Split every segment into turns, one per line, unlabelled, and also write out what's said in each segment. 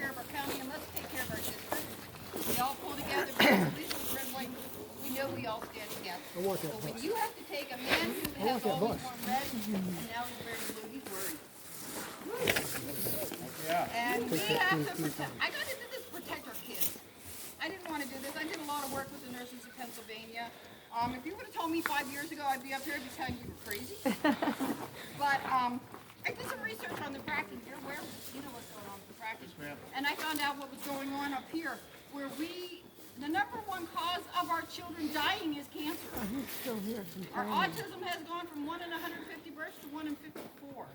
care of our county and let's take care of our district. We all pull together, because at least with Red, White, we know we all stand together. So when you have to take a man who has always worn red, and now he's wearing blue, he's worried. And we have to protect, I got into this to protect our kids. I didn't want to do this. I did a lot of work with the nurses in Pennsylvania. If you would have told me 5 years ago I'd be up here, I'd be telling you were crazy. But I did some research on the fracking. You're aware? You know what's going on with the fracking. And I found out what was going on up here, where the number one cause of our children dying is cancer. Our autism has gone from 1 in 150 births to 1 in 54.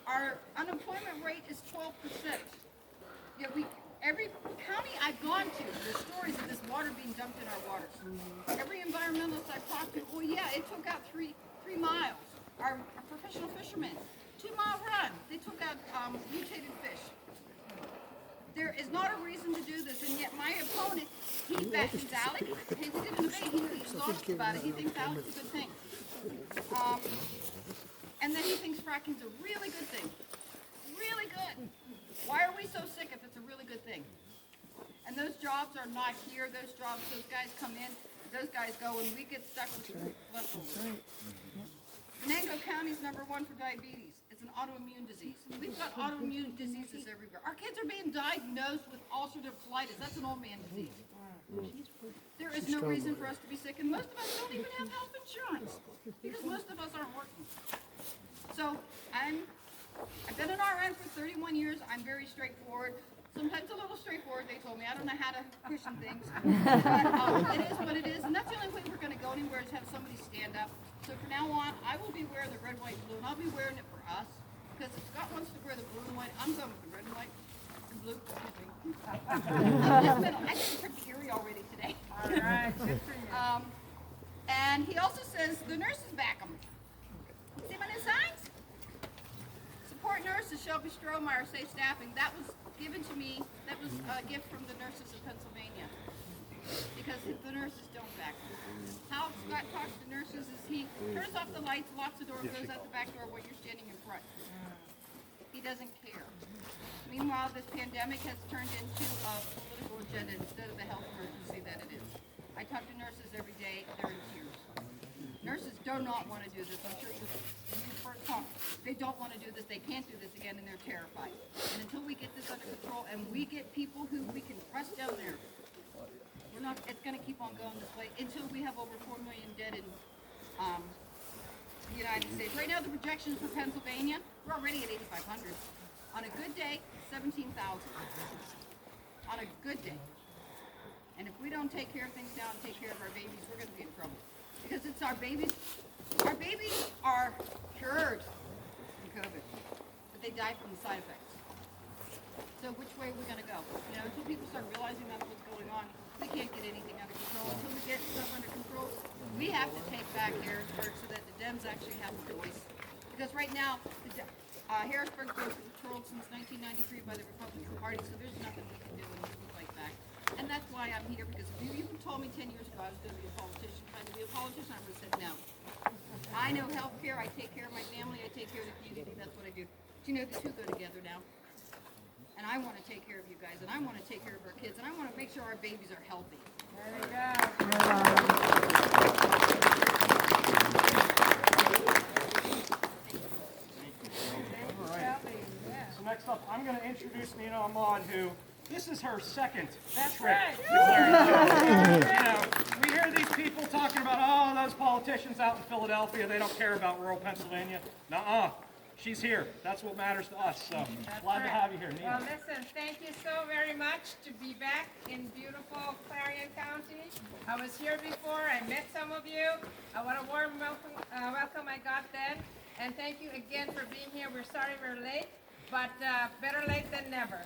Our unemployment rate is 12%. Yet every county I've gone to, there's stories of this water being dumped in our waters. Every environmentalist I've talked to, well, yeah, it took out 3 miles. Our professional fishermen, 2-mile run, they took out mutated fish. There is not a reason to do this, and yet my opponent, he's Alec. Hey, we did a debate. He's honest about it. He thinks Alec's a good thing. And then he thinks fracking's a really good thing. Really good. Why are we so sick if it's a really good thing? And those jobs are not here. Those guys come in, those guys go, and we get stuck with leftovers. Venango County's #1 for diabetes. It's an autoimmune disease. We've got autoimmune diseases everywhere. Our kids are being diagnosed with ulcerative colitis. That's an old man disease. There is no reason for us to be sick, and most of us don't even have health insurance because most of us aren't working. So I've been an RN for 31 years. I'm very straightforward. Sometimes a little straightforward, they told me. I don't know how to cushion things. But it is what it is. And that's the only way we're going to go anywhere is have somebody stand up. So from now on, I will be wearing the red, white, blue. And I'll be wearing it for us. Because if Scott wants to wear the blue and white, I'm going with the red and white and blue. I think it's pretty eerie already today.
All right. Good for you.
And he also says the nurses back him. See my new signs? Support nurses, Shelby Strohmeyer, safe staffing. That was given to me, that was a gift from the nurses of Pennsylvania. Because the nurses don't back them. How Scott talks to nurses is he turns off the lights, locks the door, goes out the back door while you're standing in front. He doesn't care. Meanwhile, this pandemic has turned into a political agenda instead of the health emergency that it is. I talk to nurses every day, they're in tears. Nurses do not want to do this. I'm sure you've heard talk. They don't want to do this. They can't do this again, and they're terrified. And until we get this under control and we get people who we can trust down there, it's going to keep on going this way until we have over 4 million dead in the United States. Right now, the projections for Pennsylvania, we're already at 8,500. On a good day, 17,000. On a good day. And if we don't take care of things now and take care of our babies, we're going to be in trouble. Because it's our babies. Our babies are cured from COVID, but they die from the side effects. So which way are we going to go? You know, until people start realizing that's what's going on, we can't get anything under control. Until we get stuff under control, we have to take back Harrisburg so that the Dems actually have a voice. Because right now, Harrisburg's been controlled since 1993 by the Republican Party, so there's nothing we can do until we fight back. And that's why I'm here, because if you even told me 10 years ago I was going to be a politician, trying to be a politician, I would have said no. I know healthcare, I take care of my family, I take care of the community, that's what I do. But you know, the two go together now. And I want to take care of you guys, and I want to take care of our kids, and I want to make sure our babies are healthy.
There you go.
So next up, I'm going to introduce Nina Ahmad, who this is her second
That's
trip
right.
to Clarington. You know, we hear these people talking about, oh, those politicians out in Philadelphia, they don't care about rural Pennsylvania. Nuh-uh. She's here. That's what matters to us. So glad to have you here, Nina.
Well, listen, thank you so very much to be back in beautiful Clarion County. I was here before. I met some of you. What a warm welcome I got then. And thank you again for being here. We're sorry we're late, but better late than never.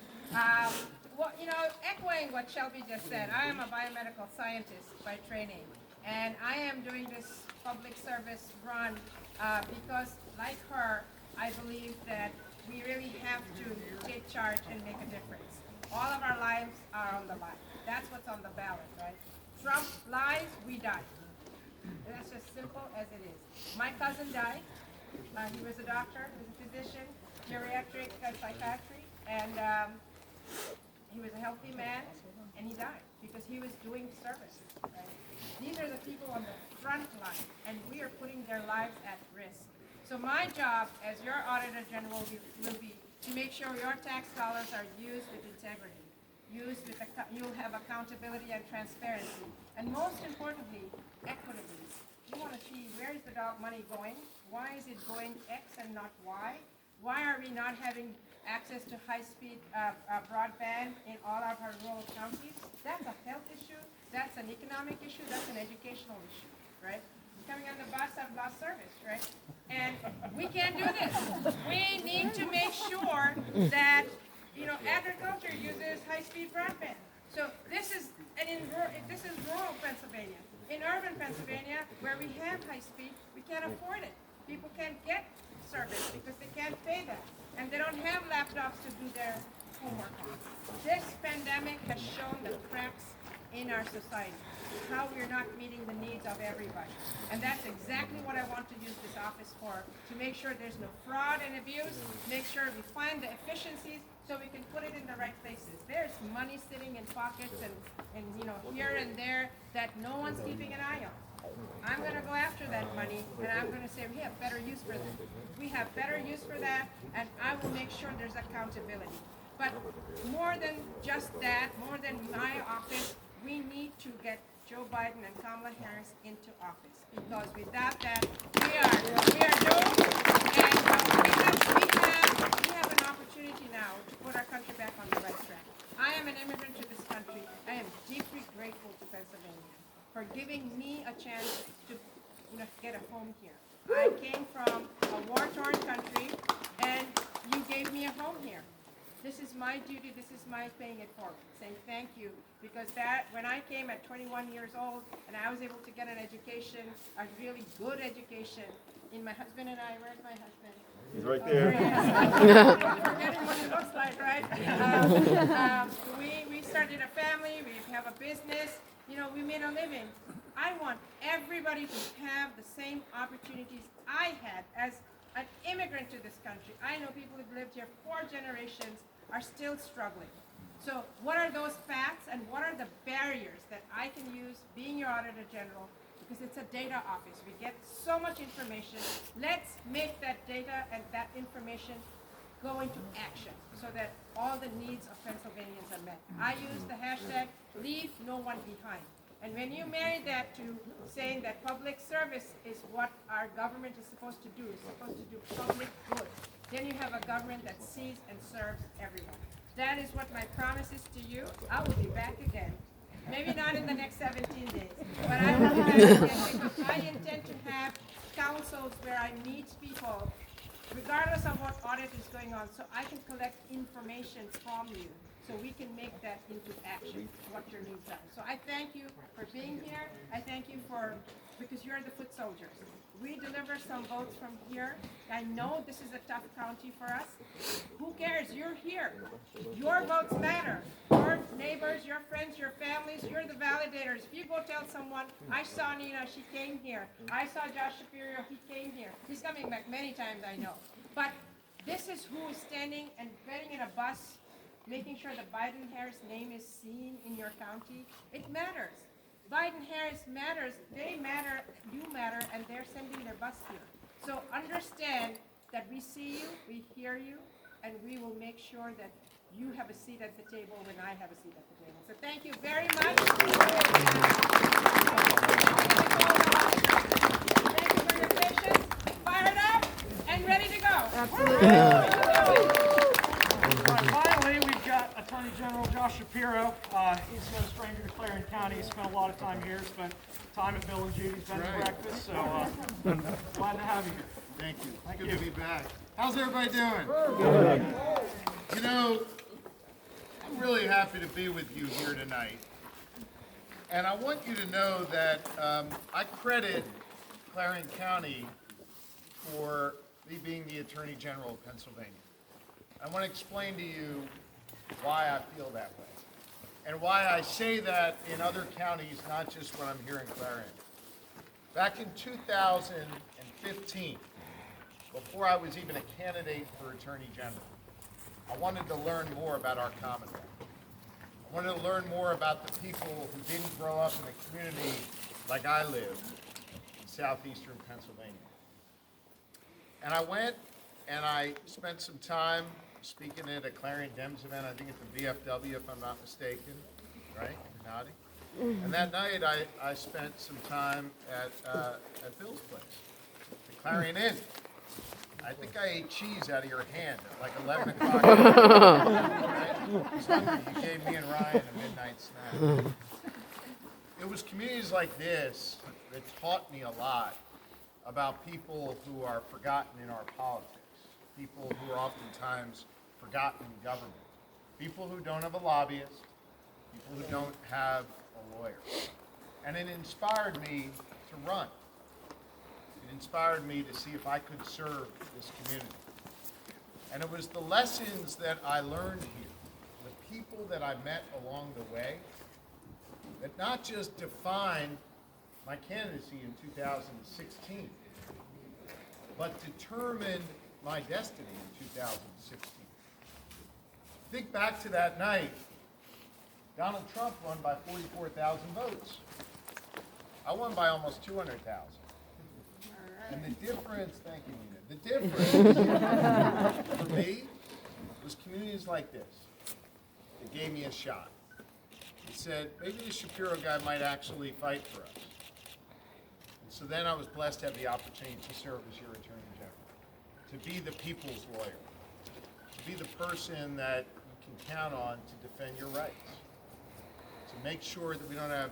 Well, you know, echoing what Shelby just said, I am a biomedical scientist by training, and I am doing this public service run because, like her, I believe that we really have to take charge and make a difference. All of our lives are on the line. That's what's on the ballot, right? Trump lies, we die. That's just simple as it is. My cousin died. He was a doctor, he was a physician, geriatric psychiatry. And he was a healthy man, and he died because he was doing service. Right? These are the people on the front line, and we are putting their lives at risk. So my job as your Auditor General will be to make sure your tax dollars are used with integrity, you'll have accountability and transparency, and most importantly, equitably. You want to see where is the money going? Why is it going X and not Y? Why are we not having access to high-speed broadband in all of our rural counties? That's a health issue, that's an economic issue, that's an educational issue, right? Coming on the bus, I've lost service, right? And we can't do this. We need to make sure that, agriculture uses high-speed broadband. So this is rural Pennsylvania. In urban Pennsylvania, where we have high-speed, we can't afford it. People can't get service because they can't pay that. And they don't have laptops to do their homework on. This pandemic has shown the cracks in our society, how we're not meeting the needs of everybody. And that's exactly what I want to use this office for, to make sure there's no fraud and abuse, make sure we find the efficiencies so we can put it in the right places. There's money sitting in pockets and here and there that no one's keeping an eye on. I'm going to go after that money, and I'm going to say we have better use for that. We have better use for that, and I will make sure there's accountability. But more than just that, more than my office, we need to get Joe Biden and Kamala Harris into office, because without that, we are doomed. And we have an opportunity now to put our country back on the right track. I am an immigrant to this country. I am deeply grateful to Pennsylvania for giving me a chance to get a home here. I came from a war-torn country, and you gave me a home here. This is my duty, this is my paying it forward, saying thank you, because when I came at 21 years old and I was able to get an education, a really good education, my husband and I, where's my husband?
He's right there.
I'm forgetting what it looks like, right? We started a family, we have a business, we made a living. I want everybody to have the same opportunities I had as an immigrant to this country. I know people who've lived here 4 generations are still struggling. So what are those facts and what are the barriers that I can use being your Auditor General? Because it's a data office. We get so much information. Let's make that data and that information go into action so that all the needs of Pennsylvanians are met. I use the hashtag leave no one behind. And when you marry that to saying that public service is what our government is supposed to do, public good, then you have a government that sees and serves everyone. That is what my promise is to you. I will be back again. Maybe not in the next 17 days, but I will be back again because I intend to have councils where I meet people, regardless of what audit is going on, so I can collect information from you, so we can make that into action, what your needs are. So I thank you for being here. I thank you because you're the foot soldiers. We deliver some votes from here. I know this is a tough county for us. Who cares? You're here. Your votes matter. Your neighbors, your friends, your families, you're the validators. If you go tell someone, I saw Nina, she came here. I saw Josh Shapiro, he came here. He's coming back many times, I know. But this is who is standing and getting in a bus, making sure the Biden-Harris name is seen in your county. It matters. Biden-Harris matters, they matter, you matter, and they're sending their bus here. So understand that we see you, we hear you, and we will make sure that you have a seat at the table when I have a seat at the table. So thank you very much. Thank you for your patience. Fired up and ready to go. Absolutely.
Finally, we've got Attorney General Josh Shapiro. He's no stranger to Clarion County. He's spent a lot of time here, spent time at Bill and Judy's bed and breakfast, so glad to have you here.
Thank you.
Thank
Good
you.
to be back. How's everybody doing?
Good.
I'm really happy to be with you here tonight. And I want you to know that I credit Clarion County for me being the Attorney General of Pennsylvania. I want to explain to you why I feel that way and why I say that in other counties, not just when I'm here in Clarion. Back in 2015, before I was even a candidate for Attorney General, I wanted to learn more about our Commonwealth. I wanted to learn more about the people who didn't grow up in a community like I lived in southeastern Pennsylvania. And I went and I spent some time speaking at a Clarion Dems event, I think at the VFW if I'm not mistaken, right? You're nodding. And that night I spent some time at Bill's place, the Clarion Inn. I think I ate cheese out of your hand at like 11 o'clock. Right? You gave me and Ryan a midnight snack. It was communities like this that taught me a lot about people who are forgotten in our politics, people who are oftentimes forgotten in government, people who don't have a lobbyist, people who don't have a lawyer. And it inspired me to run. It inspired me to see if I could serve this community. And it was the lessons that I learned here, the people that I met along the way, that not just defined my candidacy in 2016, but determined my destiny in 2016. Think back to that night. Donald Trump won by 44,000 votes. I won by almost 200,000. And the difference, thank you, Nina, the difference for me was communities like this that gave me a shot. It said, maybe the Shapiro guy might actually fight for us. And so then I was blessed to have the opportunity to serve as your Attorney General, to be the people's lawyer, to be the person that you can count on to defend your rights, to make sure that we don't have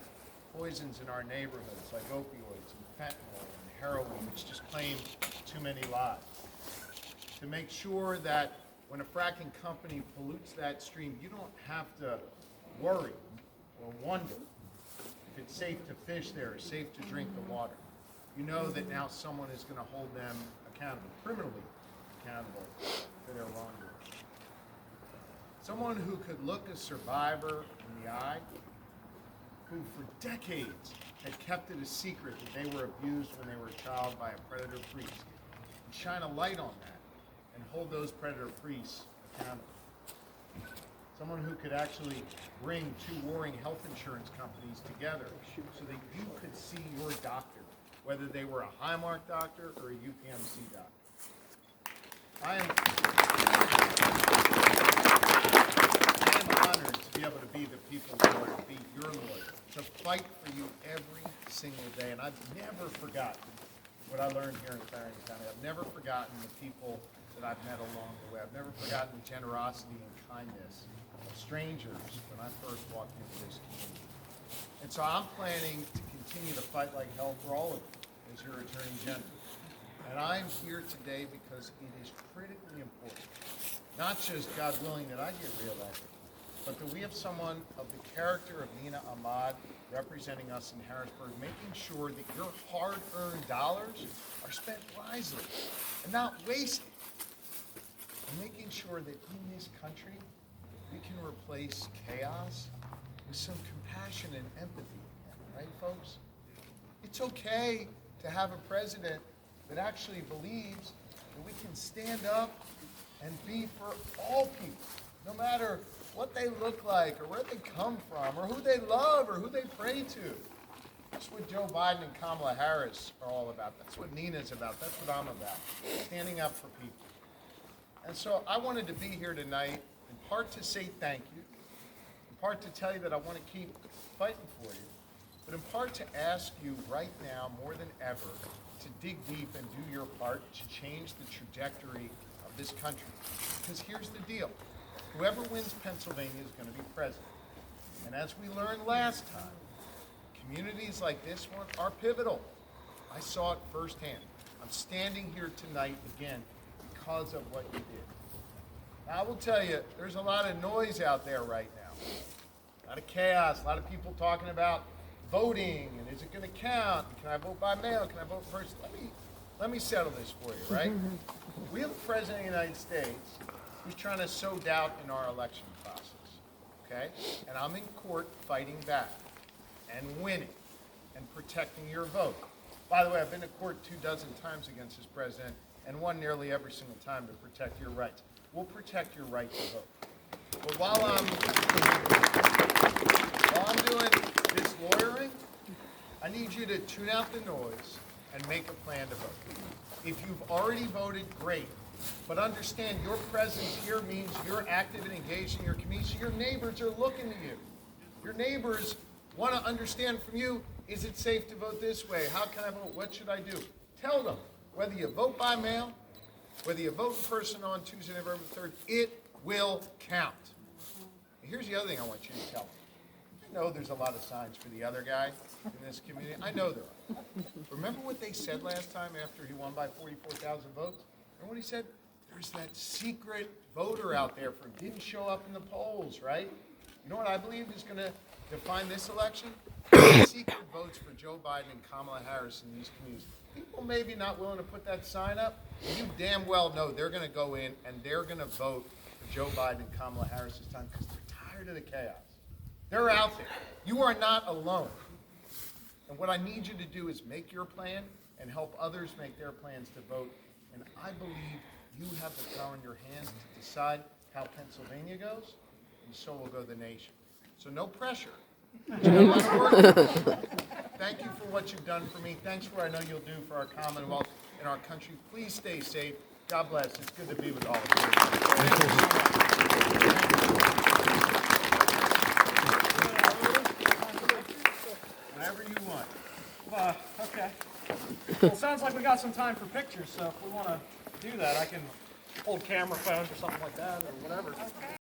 poisons in our neighborhoods like opioids and fentanyl and heroin, which just claim too many lives. To make sure that when a fracking company pollutes that stream, you don't have to worry or wonder if it's safe to fish there or safe to drink the water. You know that now someone is going to hold them accountable, criminally accountable for their wrongdoing. Someone who could look a survivor in the eye, who for decades had kept it a secret that they were abused when they were a child by a predator priest, and shine a light on that and hold those predator priests accountable. Someone who could actually bring two warring health insurance companies together so that you could see your doctor, whether they were a Highmark doctor or a UPMC doctor. I am honored to be able to be the people's lawyer, to be your lawyer, to fight for you every single day. And I've never forgotten what I learned here in Clarion County. I've never forgotten the people that I've met along the way. I've never forgotten the generosity and kindness of strangers when I first walked into this community. And so I'm planning to continue to fight like hell for all of you as your Attorney General. And I'm here today because it is critically important, not just, God willing, that I get reelected, but that we have someone of the character of Nina Ahmad representing us in Harrisburg, making sure that your hard-earned dollars are spent wisely and not wasted. And making sure that in this country, we can replace chaos with some compassion and empathy. Right, folks? It's okay to have a president that actually believes that we can stand up and be for all people, no matter what they look like or where they come from or who they love or who they pray to. That's what Joe Biden and Kamala Harris are all about. That's what Nina's about. That's what I'm about, standing up for people. And so I wanted to be here tonight in part to say thank you, in part to tell you that I want to keep fighting for you, but in part to ask you right now more than ever to dig deep and do your part to change the trajectory of this country. Because here's the deal. Whoever wins Pennsylvania is going to be president. And as we learned last time, communities like this one are pivotal. I saw it firsthand. I'm standing here tonight again because of what you did. Now, I will tell you, there's a lot of noise out there right now. A lot of chaos, a lot of people talking about voting, and is it going to count? Can I vote by mail? Can I vote first? Let me settle this for you, right? We have a president of the United States who's trying to sow doubt in our election process, okay? And I'm in court fighting back and winning and protecting your vote. By the way, I've been to court 24 times against this president and won nearly every single time to protect your rights. we'll protect your right to vote. But while I'm doing this lawyering, I need you to tune out the noise and make a plan to vote. If you've already voted, great. But understand your presence here means you're active and engaged in your community, so your neighbors are looking to you. Your neighbors want to understand from you, is it safe to vote this way? How can I vote? What should I do? Tell them, whether you vote by mail, whether you vote in person on Tuesday, November 3rd, it will count. And here's the other thing I want you to tell them. I know there's a lot of signs for the other guy in this community. I know there are. Remember what they said last time after he won by 44,000 votes? Remember what he said? There's that secret voter out there who didn't show up in the polls, right? You know what I believe is going to define this election? Secret votes for Joe Biden and Kamala Harris in these communities. People maybe not willing to put that sign up. You damn well know they're going to go in and they're going to vote for Joe Biden and Kamala Harris this time because they're tired of the chaos. They're out there. You are not alone. And what I need you to do is make your plan and help others make their plans to vote. And I believe you have the power in your hands to decide how Pennsylvania goes, and so will go the nation. So no pressure. But you got a lot of work to do. Thank you for what you've done for me. Thanks for what I know you'll do for our Commonwealth and our country. Please stay safe. God bless. It's good to be with all of you. Thank you so much. Whatever you want.
Okay. Well, it sounds like we got some time for pictures, so if we want to do that, I can hold camera phones or something like that or whatever.